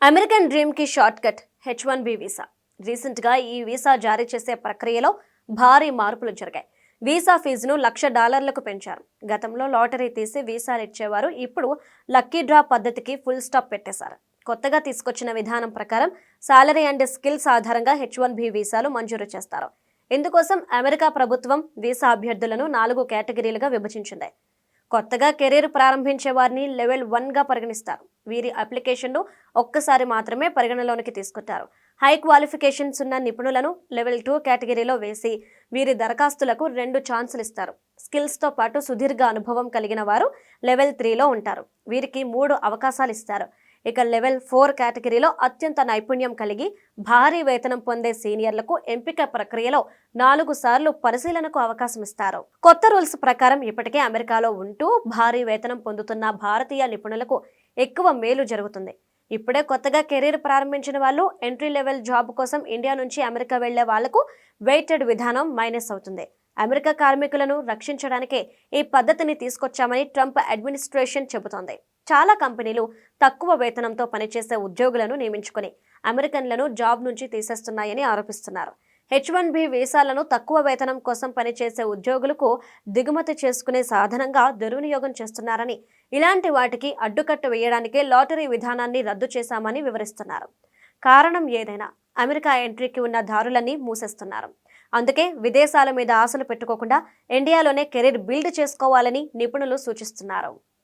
American dream కి short cut H1B visa. Recent గా ఈ వీసా జారీ చేసే ప్రక్రియలో భారీ మార్పులు జరిగాయి. వీసా ఫీజును $1,00,000లకు పెంచారు. గతంలో లాటరీ తీసి వీసాలు ఇచ్చేవారు, ఇప్పుడు లక్కీ డ్రా పద్ధతికి ఫుల్ స్టాప్ పెట్టేశారు. కొత్తగా తీసుకొచ్చిన విధానం ప్రకారం సాలరీ అండ్ స్కిల్స్ ఆధారంగా H1B వీసాలు మంజూరు చేస్తారు. ఇందుకోసం అమెరికా ప్రభుత్వం వీసా అభ్యర్థులను 4 కేటగిరీలుగా విభజించింది. కొత్తగా కెరీర్ ప్రారంభించే వారిని లెవెల్ 1గా పరిగణిస్తారు. వీరి అప్లికేషన్ను ఒక్కసారి మాత్రమే పరిగణలోనికి తీసుకుంటారు. హై క్వాలిఫికేషన్స్ ఉన్న నిపుణులను లెవెల్ 2 కేటగిరీలో వేసి వీరి దరఖాస్తులకు 2 ఛాన్సులు ఇస్తారు. స్కిల్స్తో పాటు సుదీర్ఘ అనుభవం కలిగిన వారు లెవెల్ 3లో ఉంటారు. వీరికి 3 అవకాశాలు ఇస్తారు. ఇక లెవెల్ 4 కేటగిరీలో అత్యంత నైపుణ్యం కలిగి భారీ వేతనం పొందే సీనియర్లకు ఎంపిక ప్రక్రియలో 4 సార్లు పరిశీలనకు అవకాశం ఇస్తారు. కొత్త రూల్స్ ప్రకారం ఇప్పటికే అమెరికాలో ఉంటూ భారీ వేతనం పొందుతున్న భారతీయ నిపుణులకు ఎక్కువ మేలు జరుగుతుంది. ఇప్పుడే కొత్తగా కెరీర్ ప్రారంభించిన వాళ్ళు ఎంట్రీ లెవెల్ జాబ్ కోసం ఇండియా నుంచి అమెరికా వెళ్లే వాళ్లకు వెయిటెడ్ విధానం మైనస్ అవుతుంది. అమెరికా కార్మికులను రక్షించడానికే ఈ పద్ధతిని తీసుకొచ్చామని ట్రంప్ అడ్మినిస్ట్రేషన్ చెబుతోంది. చాలా కంపెనీలు తక్కువ వేతనంతో పనిచేసే ఉద్యోగులను నియమించుకుని అమెరికన్లను జాబ్ నుంచి తీసేస్తున్నాయని ఆరోపిస్తున్నారు. H1B వీసాలను తక్కువ వేతనం కోసం పనిచేసే ఉద్యోగులకు దిగుమతి చేసుకునే సాధనంగా దుర్వినియోగం చేస్తున్నారని, ఇలాంటి వాటికి అడ్డుకట్ట వేయడానికే లాటరీ విధానాన్ని రద్దు చేశామని వివరిస్తున్నారు. కారణం ఏదైనా అమెరికా ఎంట్రీకి ఉన్న దారులన్నీ మూసేస్తున్నారు. అందుకే విదేశాల మీద ఆశలు పెట్టుకోకుండా ఇండియాలోనే కెరీర్ బిల్డ్ చేసుకోవాలని నిపుణులు సూచిస్తున్నారు.